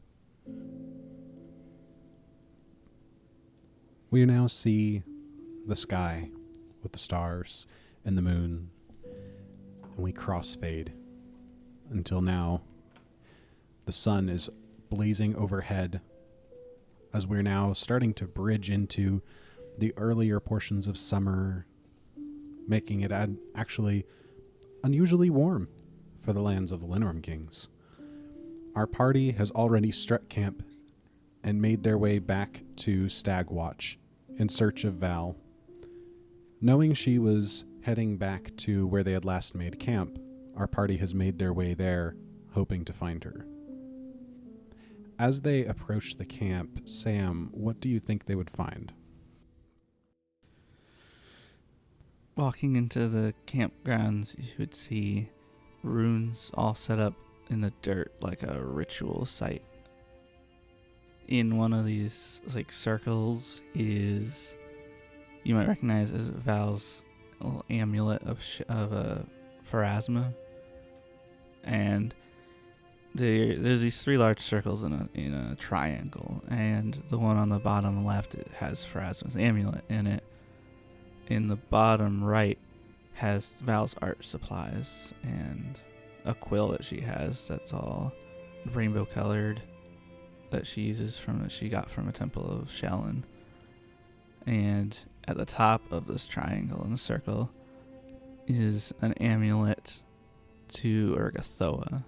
[SPEAKER 7] We now see the sky with the stars and the moon, and we crossfade until now the sun is blazing overhead as we're now starting to bridge into the earlier portions of summer, making it actually unusually warm for the lands of the Lenorm Kings. Our party has already struck camp and made their way back to Stagwatch in search of Val. Knowing she was heading back to where they had last made camp, our party has made their way there, hoping to find her. As they approach the camp, Sam, what do you think they would find?
[SPEAKER 6] Walking into the campgrounds, you would see runes all set up in the dirt like a ritual site. In one of these like circles is, you might recognize as Val's little amulet of a Pharasma, and there's these three large circles in a triangle, and the one on the bottom left, it has Pharasma's amulet in it. In the bottom right has Val's art supplies and a quill that she has that's all rainbow colored that she uses she got from a temple of Shellen. And at the top of this triangle in the circle is an amulet to Urgathoa.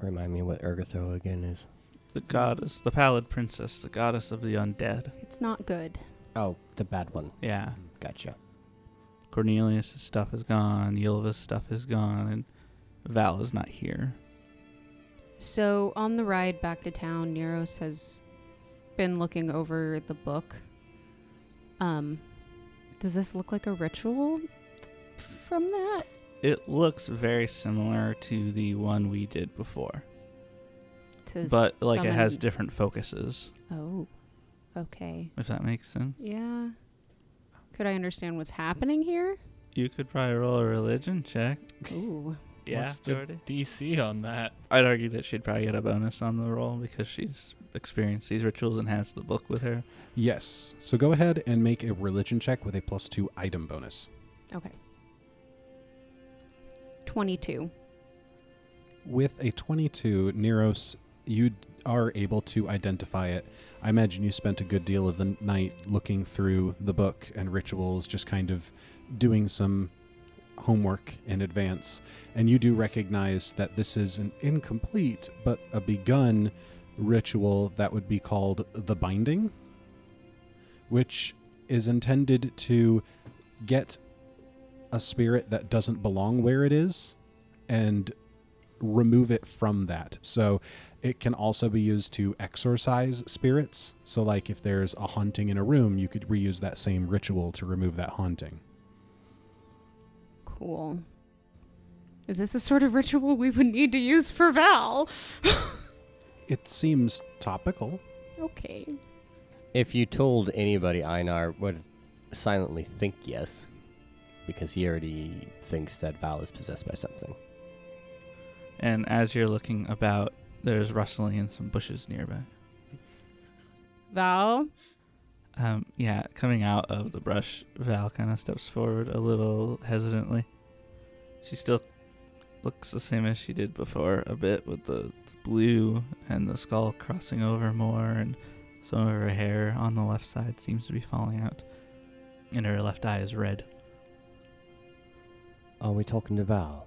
[SPEAKER 8] Remind me what Urgathoa again is.
[SPEAKER 6] The goddess, the pallid princess, the goddess of the undead.
[SPEAKER 4] It's not good.
[SPEAKER 8] Oh, the bad one.
[SPEAKER 6] Yeah.
[SPEAKER 8] Gotcha.
[SPEAKER 6] Cornelius' stuff is gone, Ylva's stuff is gone, and Val is not here.
[SPEAKER 4] So on the ride back to town, Neros has been looking over the book. Does this look like a ritual from that?
[SPEAKER 6] It looks very similar to the one we did before. But like it has different focuses.
[SPEAKER 4] Oh, okay.
[SPEAKER 6] If that makes sense.
[SPEAKER 4] Yeah. Could I understand what's happening here?
[SPEAKER 6] You could probably roll a religion check.
[SPEAKER 4] Ooh.
[SPEAKER 6] Yeah,
[SPEAKER 10] What's the
[SPEAKER 6] Jordy?
[SPEAKER 10] DC on that?
[SPEAKER 6] I'd argue that she'd probably get a bonus on the roll because she's experienced these rituals and has the book with her.
[SPEAKER 7] Yes. So go ahead and make a religion check with a +2 item bonus.
[SPEAKER 4] Okay. 22.
[SPEAKER 7] With a 22, Neros, you are able to identify it. I imagine you spent a good deal of the night looking through the book and rituals, just kind of doing some homework in advance. And you do recognize that this is an incomplete, but a begun ritual that would be called the binding, which is intended to get a spirit that doesn't belong where it is and remove it from that. So it can also be used to exorcise spirits. So like if there's a haunting in a room, you could reuse that same ritual to remove that haunting.
[SPEAKER 4] Cool. Is this the sort of ritual we would need to use for Val?
[SPEAKER 7] It seems topical.
[SPEAKER 4] Okay.
[SPEAKER 8] If you told anybody, Einar would silently think yes, because he already thinks that Val is possessed by something.
[SPEAKER 6] And as you're looking about, there's rustling in some bushes nearby.
[SPEAKER 4] Val?
[SPEAKER 6] Yeah, coming out of the brush, Val kind of steps forward a little hesitantly. She still looks the same as she did before, a bit with the blue and the skull crossing over more, and some of her hair on the left side seems to be falling out, and her left eye is red.
[SPEAKER 8] Are we talking to Val?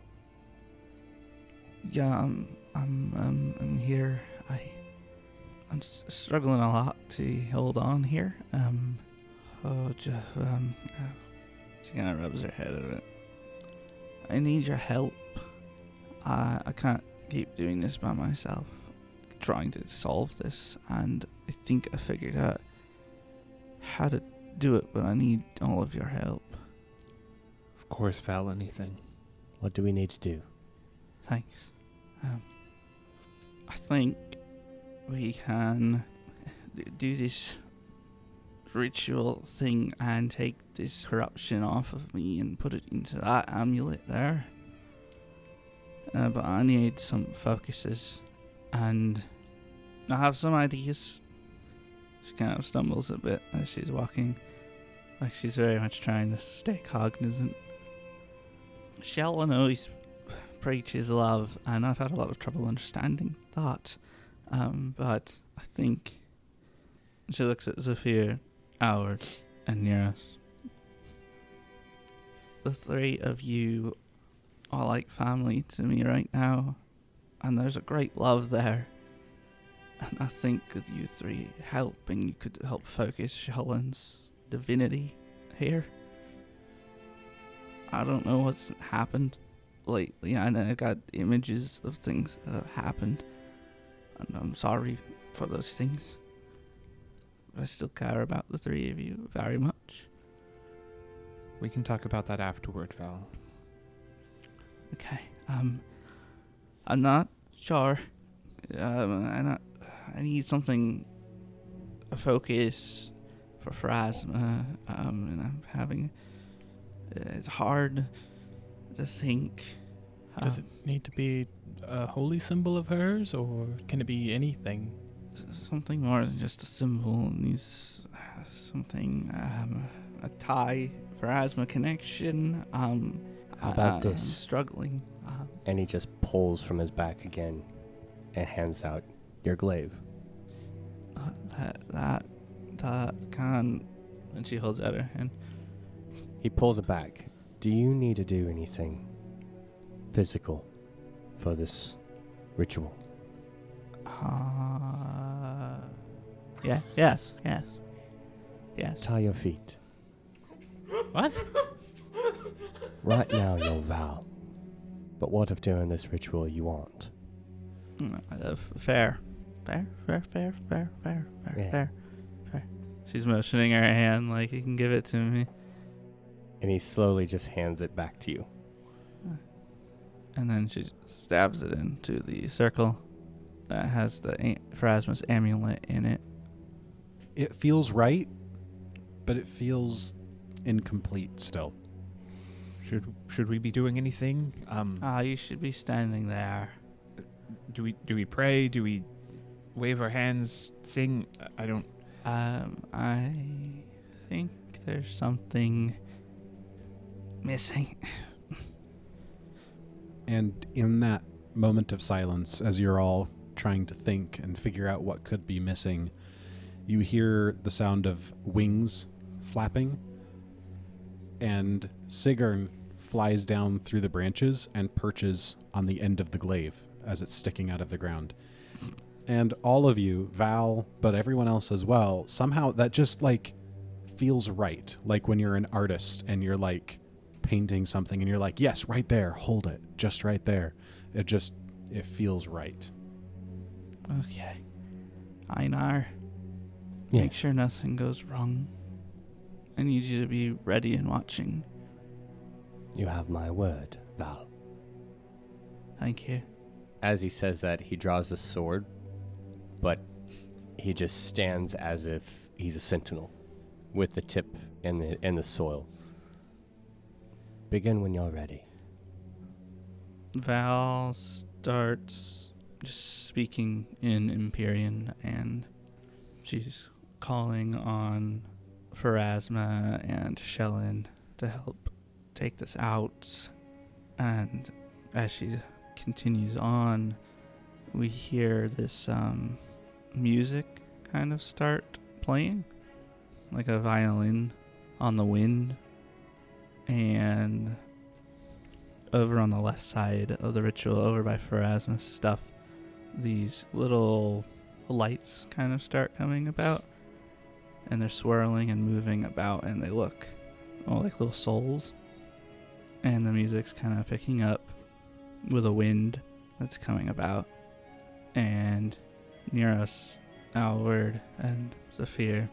[SPEAKER 6] Yeah, I'm here. I'm struggling a lot to hold on here. She kind of rubs her head at it. I need your help. I can't keep doing this by myself, trying to solve this, and I think I figured out how to do it, but I need all of your help.
[SPEAKER 9] Of course, Val, anything.
[SPEAKER 8] What do we need to do?
[SPEAKER 6] Thanks. I think we can do this ritual thing and take this corruption off of me and put it into that amulet there. But I need some focuses, and I have some ideas. She kind of stumbles a bit as she's walking, like she's very much trying to stay cognizant. Sheldon always preaches love, and I've had a lot of trouble understanding that. But I think she looks at Zephyr, Howard, and Neros. The three of you are like family to me right now, and there's a great love there. And I think with you three helping, you could help focus Sheldon's divinity here. I don't know what's happened lately. I know I got images of things that have happened, and I'm sorry for those things. I still care about the three of you very much.
[SPEAKER 9] We can talk about that afterward, Val.
[SPEAKER 6] Okay. I'm not sure. I need something, a focus for Phrasma. And I'm having. It's hard to think.
[SPEAKER 5] Does it need to be a holy symbol of hers, or can it be anything?
[SPEAKER 6] Something more than just a symbol. It needs something, a tie, Phrasma connection.
[SPEAKER 8] How about this?
[SPEAKER 6] I'm struggling.
[SPEAKER 8] And he just pulls from his back again and hands out your glaive.
[SPEAKER 6] That can. And she holds out her hand.
[SPEAKER 8] He pulls it back. Do you need to do anything physical for this ritual?
[SPEAKER 6] Yeah, yes.
[SPEAKER 8] Tie your feet.
[SPEAKER 3] What?
[SPEAKER 8] Right now you're Val. But what if during this ritual you aren't?
[SPEAKER 6] Fair. She's motioning her hand like you can give it to me.
[SPEAKER 8] And he slowly just hands it back to you.
[SPEAKER 6] And then she stabs it into the circle that has the Phrasma's amulet in it.
[SPEAKER 7] It feels right, but it feels incomplete still.
[SPEAKER 9] Should we be doing anything?
[SPEAKER 6] You should be standing there.
[SPEAKER 9] Do we pray? Do we wave our hands? Sing? I don't.
[SPEAKER 6] I think there's something missing.
[SPEAKER 7] And in that moment of silence, as you're all trying to think and figure out what could be missing, you hear the sound of wings flapping, and Sigarn flies down through the branches and perches on the end of the glaive as it's sticking out of the ground. And all of you, Val, but everyone else as well, somehow that just like feels right. Like when you're an artist and you're like painting something and you're like, yes, right there, hold it, just right there. It feels right.
[SPEAKER 6] Okay. Einar,
[SPEAKER 8] Yeah.
[SPEAKER 6] make sure nothing goes wrong. I need you to be ready and watching.
[SPEAKER 8] You have my word, Val.
[SPEAKER 6] Thank you.
[SPEAKER 8] As he says that, he draws a sword, but he just stands as if he's a sentinel, with the tip in the soil. Begin when you're ready.
[SPEAKER 6] Val starts just speaking in Empyrean, and she's calling on Pharasma and Shellen to help take this out. And as she continues on, we hear this music kind of start playing, like a violin on the wind. And over on the left side of the ritual, over by Pharasma's stuff, these little lights kind of start coming about, and they're swirling and moving about, and they look all like little souls. And the music's kind of picking up with a wind that's coming about. And near us, Alward and Zephyr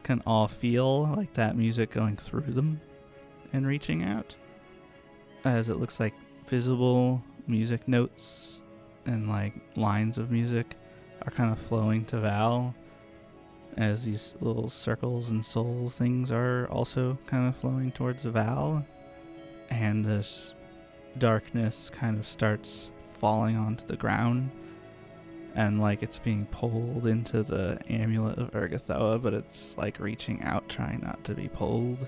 [SPEAKER 6] can all feel like that music going through them and reaching out, as it looks like visible music notes and like lines of music are kind of flowing to Val, as these little circles and souls things are also kind of flowing towards Val. And this darkness kind of starts falling onto the ground, and like it's being pulled into the amulet of Urgathoa, but it's like reaching out, trying not to be pulled.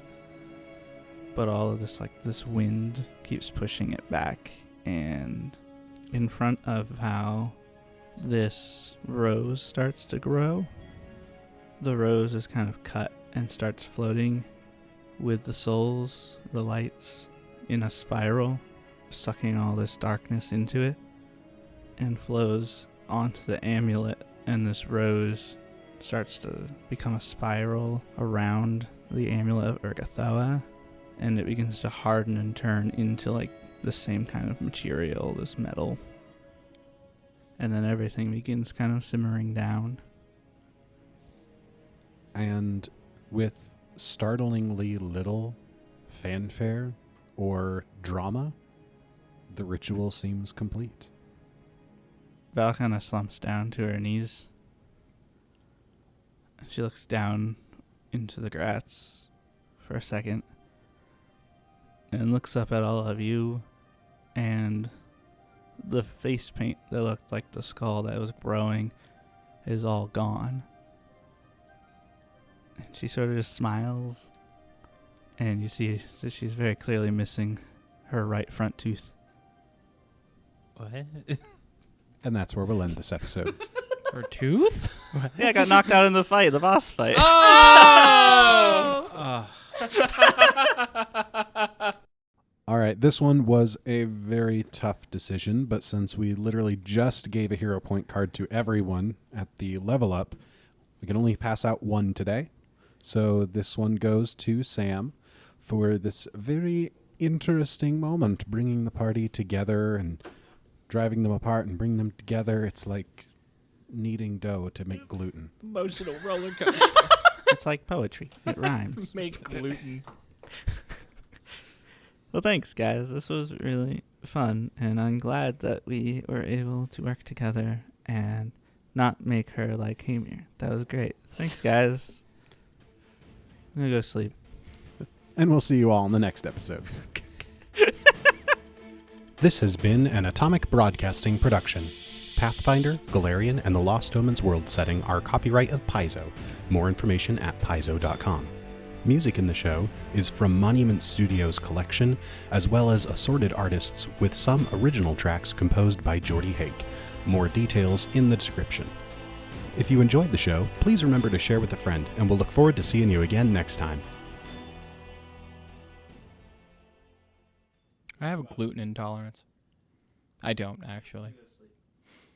[SPEAKER 6] But all of this, like this wind keeps pushing it back, and in front of Val, this rose starts to grow. The rose is kind of cut and starts floating with the souls, the lights, in a spiral, sucking all this darkness into it, and flows onto the amulet, and this rose starts to become a spiral around the amulet of Urgathoa, and it begins to harden and turn into like the same kind of material, this metal. And then everything begins kind of simmering down.
[SPEAKER 7] And with startlingly little fanfare or drama, the ritual seems complete.
[SPEAKER 6] Val kind of slumps down to her knees. She looks down into the grass for a second and looks up at all of you, and the face paint that looked like the skull that was growing is all gone. And she sort of just smiles, and you see that she's very clearly missing her right front tooth.
[SPEAKER 3] What?
[SPEAKER 7] And that's where we'll end this episode.
[SPEAKER 5] Her tooth?
[SPEAKER 6] Yeah, I got knocked out in the fight, the boss fight.
[SPEAKER 3] Oh!
[SPEAKER 7] All right, this one was a very tough decision, but since we literally just gave a hero point card to everyone at the level up, we can only pass out one today. So this one goes to Sam for this very interesting moment, bringing the party together and driving them apart and bring them together. It's like kneading dough to make gluten.
[SPEAKER 9] Emotional roller coaster.
[SPEAKER 6] It's like poetry. It rhymes.
[SPEAKER 5] Make gluten.
[SPEAKER 6] Well, thanks, guys. This was really fun, and I'm glad that we were able to work together and not make her like Hamir. That was great. Thanks, guys. I'm going to go to sleep.
[SPEAKER 7] And we'll see you all in the next episode. This has been an Atomic Broadcasting production. Pathfinder, Galarian, and the Lost Omens world setting are copyright of Paizo. More information at paizo.com. Music in the show is from Monument Studios' collection, as well as assorted artists, with some original tracks composed by Jordy Hake. More details in the description. If you enjoyed the show, please remember to share with a friend, and we'll look forward to seeing you again next time.
[SPEAKER 5] I have a gluten intolerance. I don't, actually.